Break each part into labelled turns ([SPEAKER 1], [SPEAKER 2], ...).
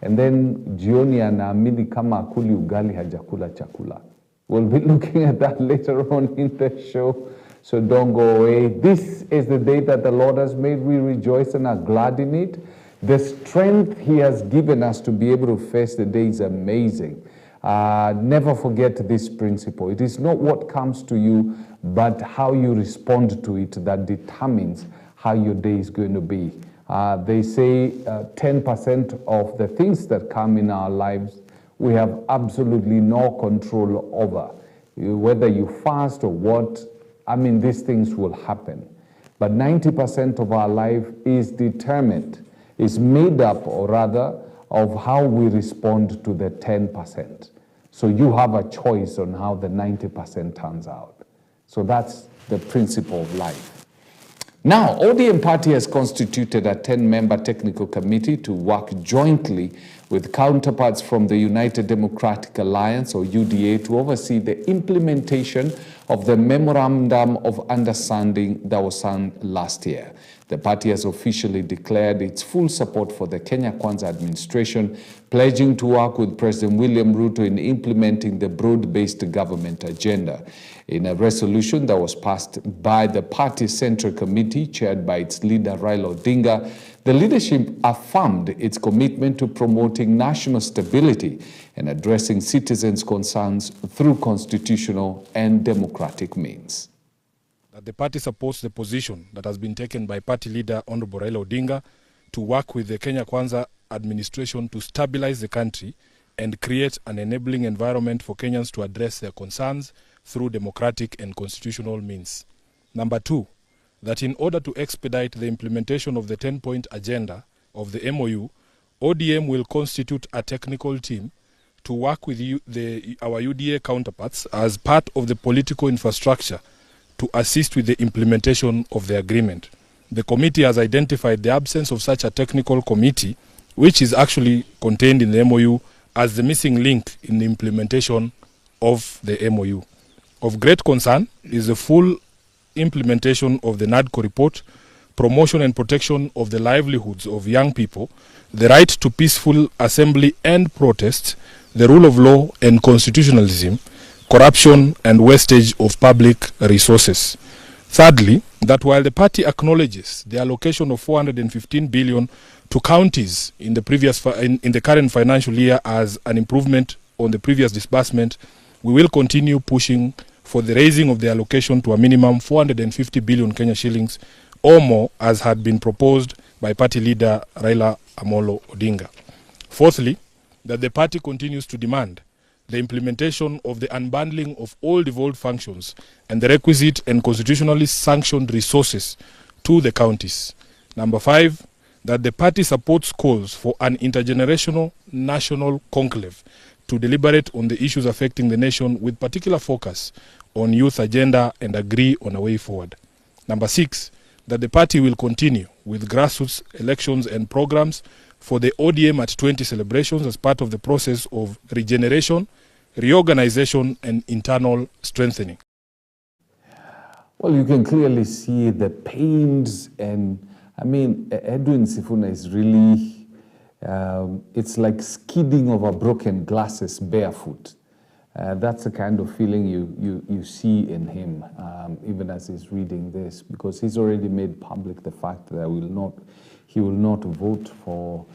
[SPEAKER 1] and then jioni anaamini kama akuli ugali hajakula chakula. We'll be looking at that later on in the show, so don't go away. This is the day that the Lord has made. We rejoice and are glad in it. The strength He has given us to be able to face the day is amazing. Never forget this principle. It is not what comes to you, but how you respond to it that determines how your day is going to be. They say 10% of the things that come in our lives we have absolutely no control over. Whether you fast or what, I mean, these things will happen. But 90% of our life is determined, is made up, or rather, of how we respond to the 10%. So you have a choice on how the 90% turns out. So that's the principle of life. Now, ODM party has constituted a 10-member technical committee to work jointly with counterparts from the United Democratic Alliance, or UDA, to oversee the implementation of the Memorandum of Understanding that was signed last year. The party has officially declared its full support for the Kenya Kwanza administration, pledging to work with President William Ruto in implementing the broad-based government agenda. In a resolution that was passed by the party's Central Committee, chaired by its leader Raila Odinga, the leadership affirmed its commitment to promoting national stability and addressing citizens' concerns through constitutional and democratic means.
[SPEAKER 2] That the party supports the position that has been taken by party leader Honorable Raila Odinga to work with the Kenya Kwanza administration to stabilize the country and create an enabling environment for Kenyans to address their concerns through democratic and constitutional means. Number two, that in order to expedite the implementation of the 10-point agenda of the MOU, ODM will constitute a technical team to work with our UDA counterparts as part of the political infrastructure to assist with the implementation of the agreement. The committee has identified the absence of such a technical committee, which is actually contained in the MOU, as the missing link in the implementation of the MOU. Of great concern is the full implementation of the NADCO report, promotion and protection of the livelihoods of young people, the right to peaceful assembly and protest, the rule of law and constitutionalism, corruption and wastage of public resources. Thirdly, that while the party acknowledges the allocation of 415 billion to counties in the current financial year as an improvement on the previous disbursement, we will continue pushing for the raising of the allocation to a minimum 450 billion Kenya shillings or more, as had been proposed by party leader Raila Amolo Odinga. Fourthly, that the party continues to demand the implementation of the unbundling of all devolved functions and the requisite and constitutionally sanctioned resources to the counties. Number five, that the party supports calls for an intergenerational national conclave to deliberate on the issues affecting the nation with particular focus on youth agenda and agree on a way forward. Number six, that the party will continue with grassroots elections and programs for the ODM at 20 celebrations as part of the process of regeneration, reorganization, and internal strengthening.
[SPEAKER 1] Well, you can clearly see the pains, and I mean, Edwin Sifuna is really, it's like skidding over broken glasses barefoot. That's the kind of feeling you see in him, even as he's reading this, because he's already made public the fact that he will not vote for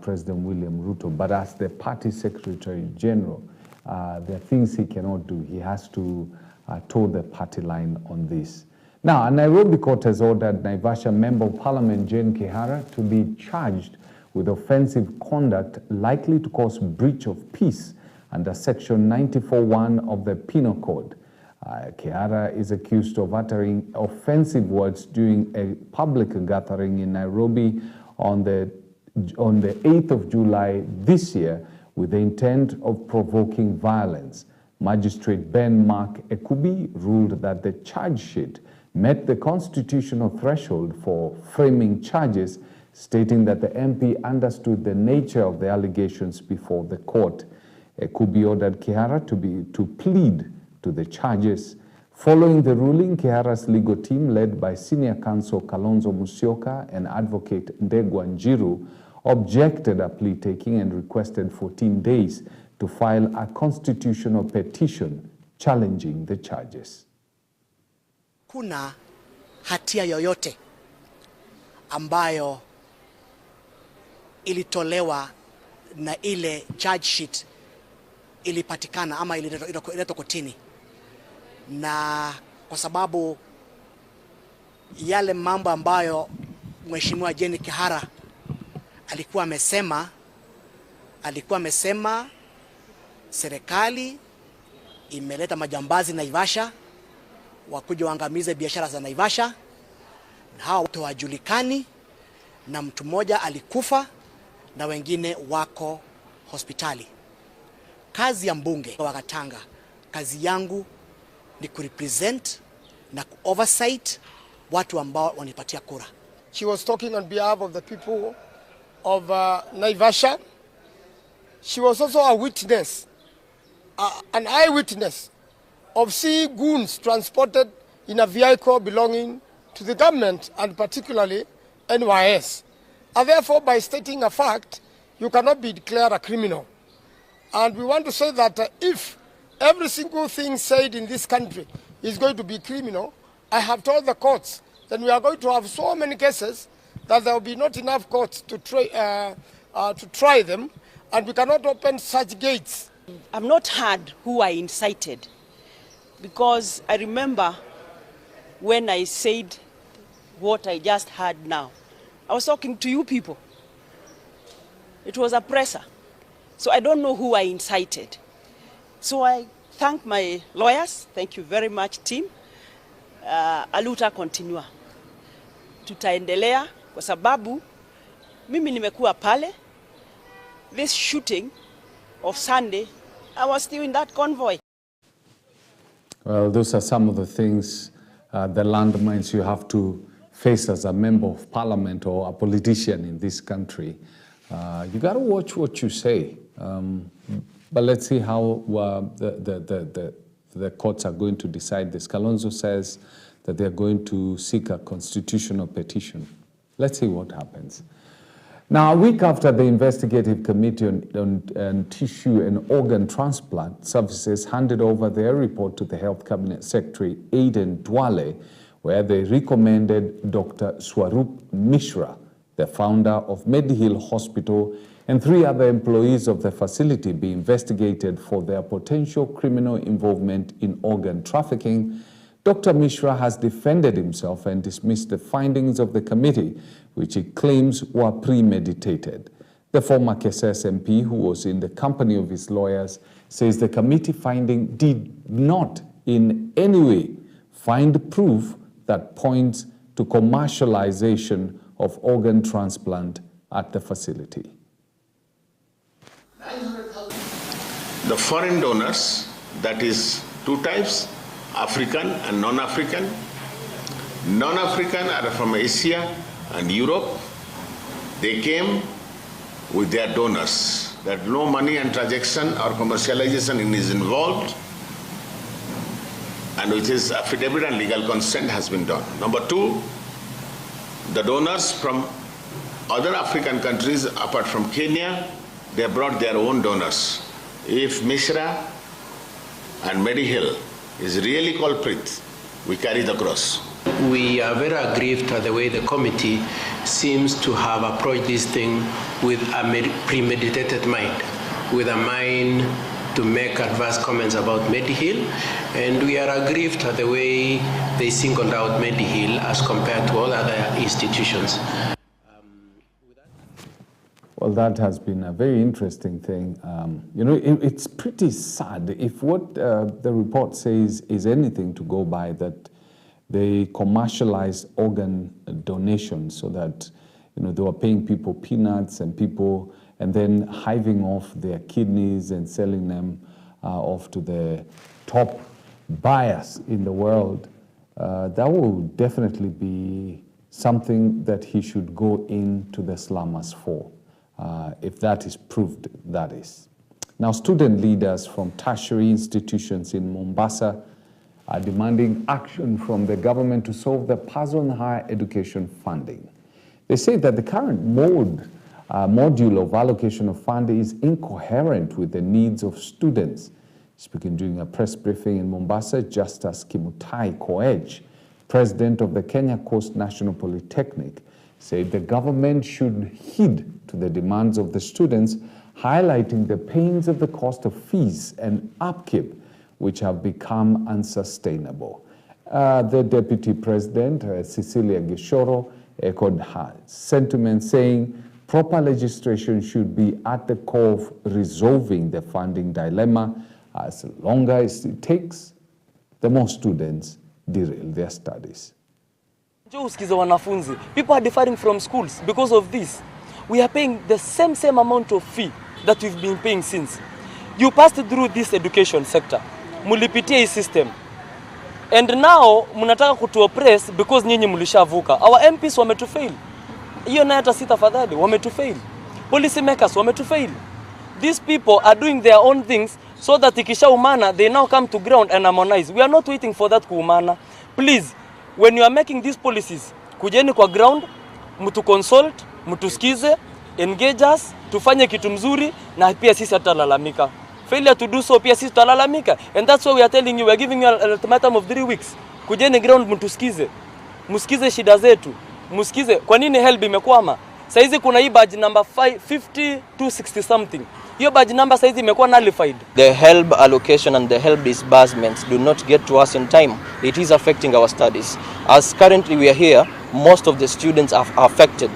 [SPEAKER 1] President William Ruto. But as the party secretary general, there are things he cannot do. He has to toe the party line on this. Now, a Nairobi court has ordered Naivasha Member of Parliament Jane Kihara to be charged with offensive conduct likely to cause breach of peace under Section 94(1) of the Penal Code. Kihara is accused of uttering offensive words during a public gathering in Nairobi on the 8th of July this year with the intent of provoking violence. Magistrate Ben Mark Ekubi ruled that the charge sheet met the constitutional threshold for framing charges, stating that the MP understood the nature of the allegations before the court. Ekubi ordered Kihara to plead to the charges. Following the ruling, Kihara's legal team, led by senior counsel Kalonzo Musyoka and advocate Ndegwa Njiru, objected a plea taking and requested 14 days to file a constitutional petition challenging the charges.
[SPEAKER 3] Kuna hatia yoyote ambayo ilitolewa na ile charge sheet ilipatikana ama ililetwa kotini, na kwa sababu yale mambo ambayo Mheshimiwa Jane Kihara alikuwa amesema serikali imeleta majambazi Naivasha wakuja waangamize biashara za Naivasha, na hao watu hawajulikani, na mtu mmoja alikufa na wengine wako hospitali. Kazi ya mbunge wa Gatanga, kazi yangu ni kurepresent na oversight watu ambao wanipatia kura.
[SPEAKER 4] She was talking on behalf of the people of Naivasha. She was also a witness, an eyewitness of seeing goons transported in a vehicle belonging to the government and particularly NYS. And therefore, by stating a fact, you cannot be declared a criminal. And we want to say that if every single thing said in this country is going to be criminal, I have told the courts that we are going to have so many cases that there will be not enough courts to try them, and we cannot open such gates.
[SPEAKER 5] I've not heard who I incited, because I remember when I said what I just heard now, I was talking to you people. It was a presser. So I don't know who I incited. So I thank my lawyers. Thank you very much, team. Aluta continua. Tutaendelea kwa sababu mimi nimekuwa pale. This shooting of Sunday, I was still in that convoy.
[SPEAKER 1] Well, those are some of the things, the landmines you have to face as a member of parliament or a politician in this country. You got to watch what you say. But let's see how the courts are going to decide this. Kalonzo says that they're going to seek a constitutional petition. Let's see what happens. Now, a week after the investigative committee on tissue and organ transplant services handed over their report to the Health Cabinet Secretary Aden Duale, where they recommended Dr. Swarup Mishra, the founder of Medihill Hospital, and 3 other employees of the facility be investigated for their potential criminal involvement in organ trafficking, Dr. Mishra has defended himself and dismissed the findings of the committee, which he claims were premeditated. The former KSS MP, who was in the company of his lawyers, says the committee finding did not in any way find proof that points to commercialization of organ transplant at the facility.
[SPEAKER 6] The foreign donors, that is 2 types, African and non-African. Non-African are from Asia and Europe. They came with their donors, that no money and transaction or commercialization is involved, and which is affidavit and legal consent has been done. Number 2, the donors from other African countries apart from Kenya, they brought their own donors. If Mishra and Medihill is really culprit, we carry the cross.
[SPEAKER 7] We are very aggrieved at the way the committee seems to have approached this thing with a premeditated mind, with a mind to make adverse comments about Medihill, and we are aggrieved at the way they singled out Medihill as compared to all other institutions.
[SPEAKER 1] Well, that has been a very interesting thing. You know, it's pretty sad if what the report says is anything to go by, that they commercialized organ donations so that, you know, they were paying people peanuts and then hiving off their kidneys and selling them off to the top buyers in the world. That will definitely be something that he should go into the slumbers for. If that is proved, that is. Now, student leaders from tertiary institutions in Mombasa are demanding action from the government to solve the puzzle on higher education funding. They say that the current mode module of allocation of fund is incoherent with the needs of students. Speaking during a press briefing in Mombasa, Justus Kimutai Koech, president of the Kenya Coast National Polytechnic, said the government should heed to the demands of the students, highlighting the pains of the cost of fees and upkeep, which have become unsustainable. The deputy president, Cecilia Gishoro, echoed her sentiment, saying proper legislation should be at the core of resolving the funding dilemma. As longer as it takes, the more students derail their studies.
[SPEAKER 8] People are deferring from schools because of this. We are paying the same amount of fee that we've been paying since. You passed through this education sector. Mulipitia system. And now, munataka kutu oppress because nyinyi mulishavuka. Our MPs wametufail. Iyo na hata sita fadhali, wametufail. Policy makers wametufail. These people are doing their own things so that ikisha umana, they now come to ground and harmonize. We are not waiting for that kuumana. Please, when you are making these policies, kujeni kwa ground, mtu consult, mtu skize, engage us, tufanye kitu mzuri, na pia sisi hatalalamika. Failure to do so, pia sisi tutalalamika. And that's why we are telling you, we are giving you an ultimatum of 3 weeks. Kujeni ground, mtu skize. Musikize shida zetu. Musikize, kwa nini help imekwama? Saizi kuna hii badge number 5260 something. Hiyo badge number saizi imekuwa nullified.
[SPEAKER 9] The help allocation and the help disbursements do not get to us in time. It is affecting our studies. As currently we are here, most of the students are affected.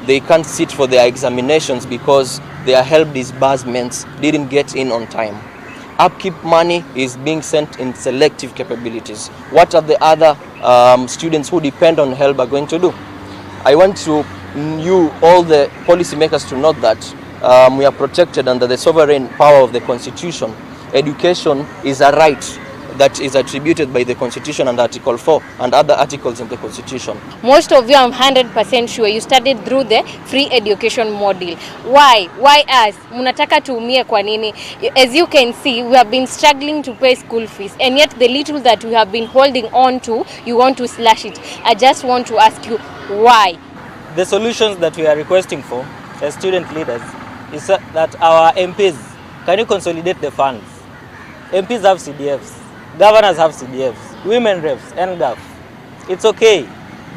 [SPEAKER 9] They can't sit for their examinations because their help disbursements didn't get in on time. Upkeep money is being sent in selective capabilities. What are the other students who depend on help are going to do? I want you, all the policymakers, to note that we are protected under the sovereign power of the Constitution. Education is a right that is attributed by the Constitution and Article 4 and other articles in the Constitution.
[SPEAKER 10] Most of you, I'm 100% sure you studied through the free education model. Why? Why us? Munataka tuumie kwa nini? As you can see, we have been struggling to pay school fees, and yet the little that we have been holding on to, you want to slash it. I just want to ask you, why?
[SPEAKER 11] The solutions that we are requesting for as student leaders is that our MPs, can you consolidate the funds? MPs have CDFs, governors have CDFs, women reps, NGAF. It's okay,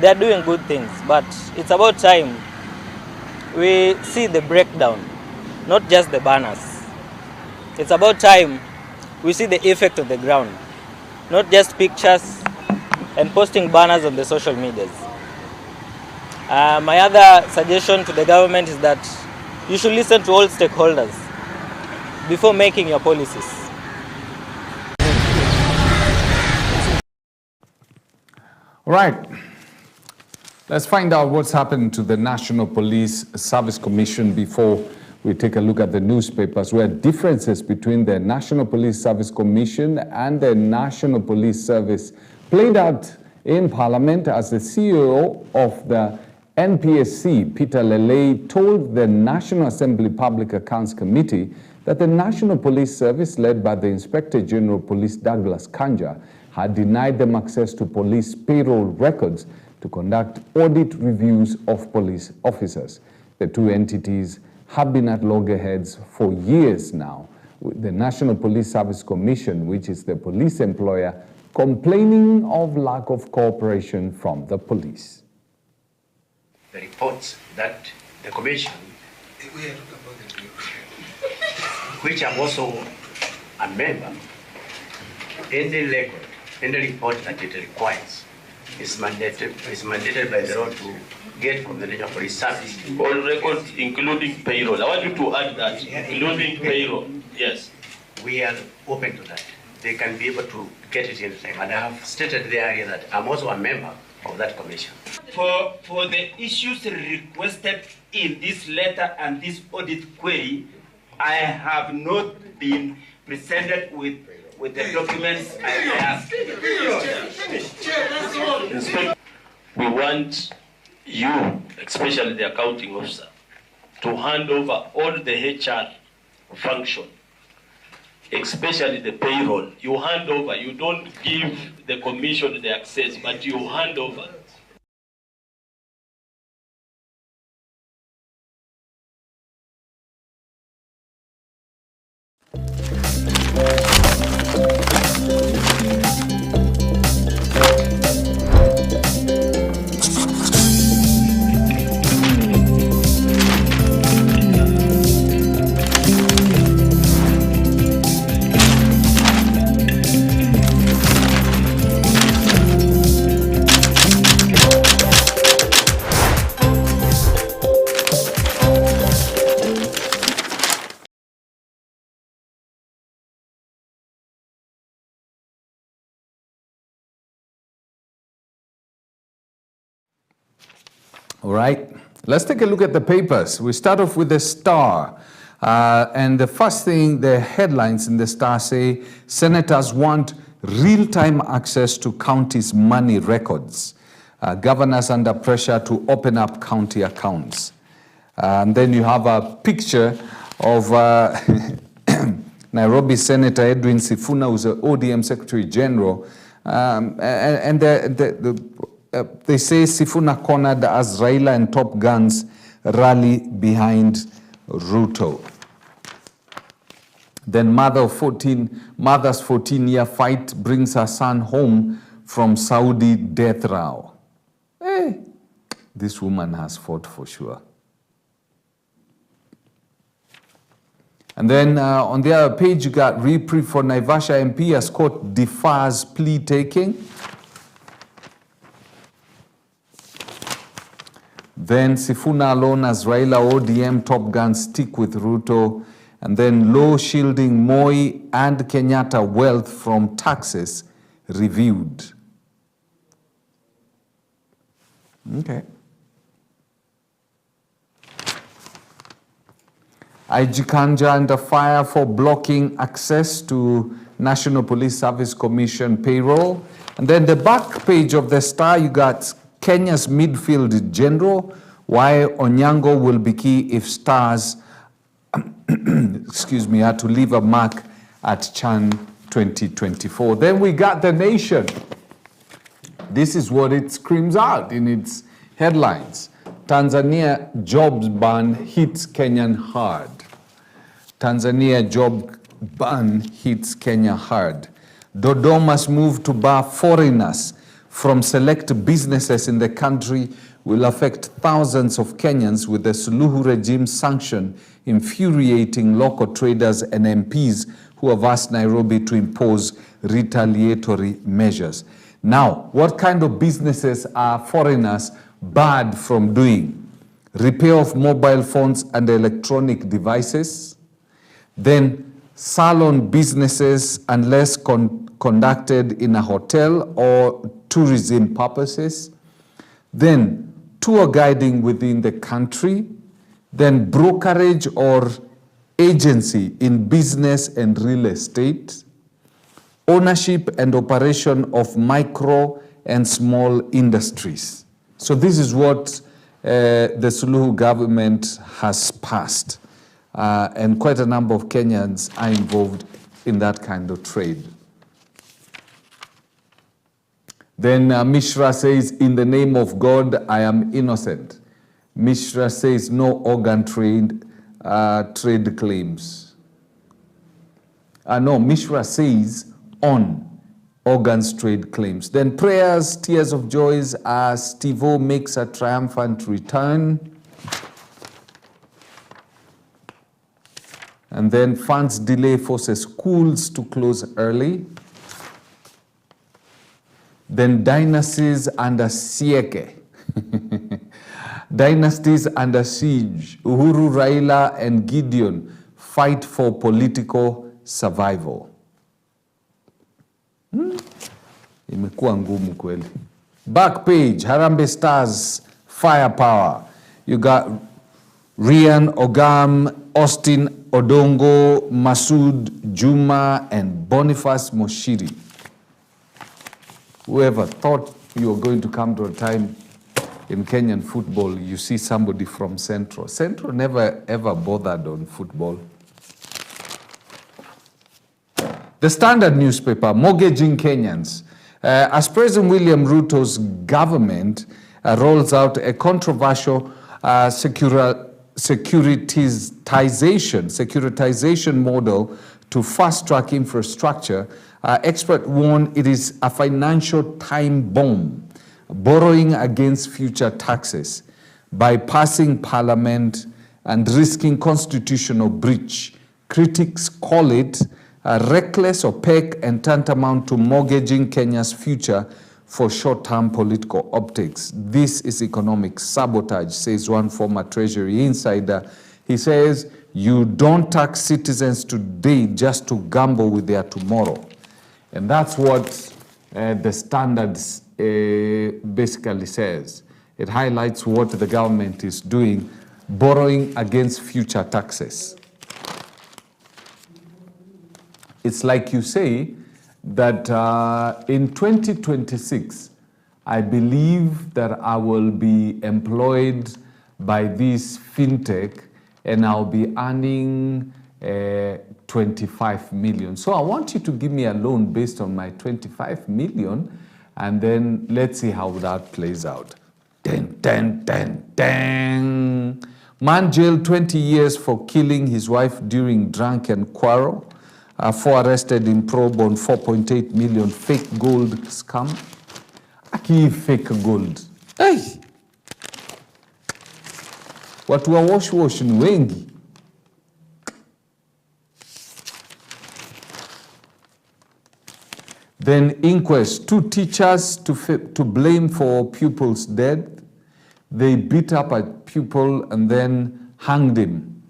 [SPEAKER 11] they are doing good things, but it's about time we see the breakdown, not just the banners. It's about time we see the effect of the ground, not just pictures and posting banners on the social medias. My other suggestion to the government is that you should listen to all stakeholders before making your policies.
[SPEAKER 1] All right, let's find out what's happened to the National Police Service Commission before we take a look at the newspapers, where differences between the National Police Service Commission and the National Police Service played out in Parliament as the CEO of the NPSC, Peter Lelei, told the National Assembly Public Accounts Committee that the National Police Service, led by the Inspector General Police Douglas Kanja, had denied them access to police payroll records to conduct audit reviews of police officers. The two entities have been at loggerheads for years now, with the National Police Service Commission, which is the police employer, complaining of lack of cooperation from the police.
[SPEAKER 12] The reports that the commission, which I'm also a member, any record, any report that it requires is mandated by the law to get from the National Police Service.
[SPEAKER 13] All records, including payroll. I want you to add that, including payroll. Yes.
[SPEAKER 12] We are open to that. They can be able to get it in time. And I have stated there that I'm also a member of that commission.
[SPEAKER 13] For the issues requested in this letter and this audit query, I have not been presented with the documents I asked. We want you, especially the accounting officer, to hand over all the HR function, especially the payroll. You hand over, you don't give the commission the access, but you hand over.
[SPEAKER 1] All right, let's take a look at the papers. We start off with the Star. And the first thing, the headlines in the Star say, senators want real-time access to counties' money records. Governors under pressure to open up county accounts. And then you have a picture of Nairobi Senator Edwin Sifuna, who's the ODM Secretary General. And they say Sifuna cornered as Raila and Top Guns rally behind Ruto. Then mother's 14-year fight brings her son home from Saudi death row. Hey, this woman has fought for sure. And then on the other page, you got reprieve for Naivasha MP as court defers plea taking. Then Sifuna alone as Raila ODM Top Guns stick with Ruto. And then law shielding Moi and Kenyatta wealth from taxes reviewed. Okay. IG Kanja under fire for blocking access to National Police Service Commission payroll. And then the back page of the Star, you got Kenya's midfield general, why Onyango will be key if Stars excuse me, had to leave a mark at Chan 2024. Then we got The Nation. This is what it screams out in its headlines. Tanzania jobs ban hits Kenyan hard. Tanzania job ban hits Kenya hard. Dodoma's move to bar foreigners from select businesses in the country will affect thousands of Kenyans, with the Suluhu regime sanction infuriating local traders and MPs who have asked Nairobi to impose retaliatory measures. Now, what kind of businesses are foreigners barred from doing? Repair of mobile phones and electronic devices. Then salon businesses unless conducted in a hotel or tourism purposes. Then tour guiding within the country. Then brokerage or agency in business and real estate. Ownership and operation of micro and small industries. So this is what the Suluhu government has passed. And quite a number of Kenyans are involved in that kind of trade. Then Mishra says, in the name of God, I am innocent. Mishra says, no organ trade claims. No, Mishra says, on organs trade claims. Then prayers, tears of joys as Steve-O makes a triumphant return. And then funds delay forces schools to close early. Then dynasties under Sieke. Dynasties under siege. Uhuru, Raila, and Gideon fight for political survival. Imekuwa ngumu kweli. Back page, Harambee Stars firepower. You got Ryan Ogam, Austin Odongo, Masood Juma, and Boniface Moshiri. Whoever thought you were going to come to a time in Kenyan football, you see somebody from Central. Central never ever bothered on football. The Standard newspaper, mortgaging Kenyans. As President William Ruto's government rolls out a controversial securitization model to fast-track infrastructure, experts warn it is a financial time bomb, borrowing against future taxes, bypassing parliament, and risking constitutional breach. Critics call it reckless, opaque, and tantamount to mortgaging Kenya's future for short-term political optics. This is economic sabotage, says one former Treasury insider. He says, you don't tax citizens today just to gamble with their tomorrow. And that's what the Standard basically says. It highlights what the government is doing, borrowing against future taxes. It's like you say that in 2026, I believe that I will be employed by this fintech and I'll be earning 25 million. So I want you to give me a loan based on my 25 million, and then let's see how that plays out. Dang, dang, dang, dang. Man jailed 20 years for killing his wife during drunken quarrel. 4 arrested in probe on 4.8 million fake gold scam. Aki fake gold. Hey! Watu wa wash ni wengi. Then inquest, 2 teachers to blame for pupil's death. They beat up a pupil and then hanged him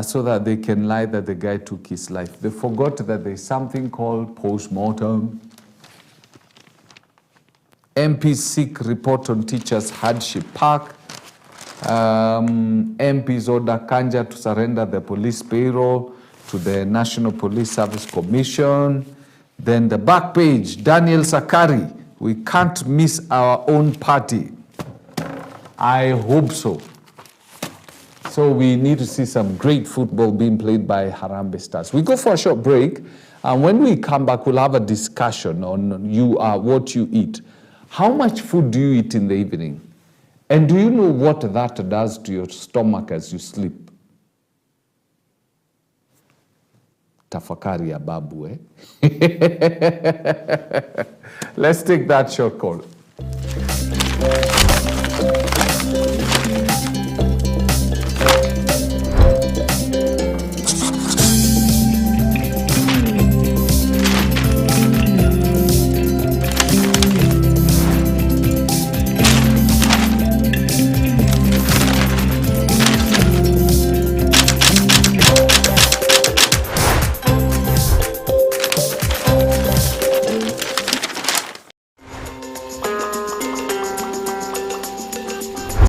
[SPEAKER 1] so that they can lie that the guy took his life. They forgot that there's something called post-mortem. MPs seek report on teachers' hardship park. MPs order Kanja to surrender the police payroll to the National Police Service Commission. Then the back page, Daniel Sakari, we can't miss our own party. I hope so. So we need to see some great football being played by Harambee Stars. We go for a short break, and when we come back, we'll have a discussion on what you eat. How much food do you eat in the evening? And do you know what that does to your stomach as you sleep? Tafakari ya babu, eh? Let's take that short call.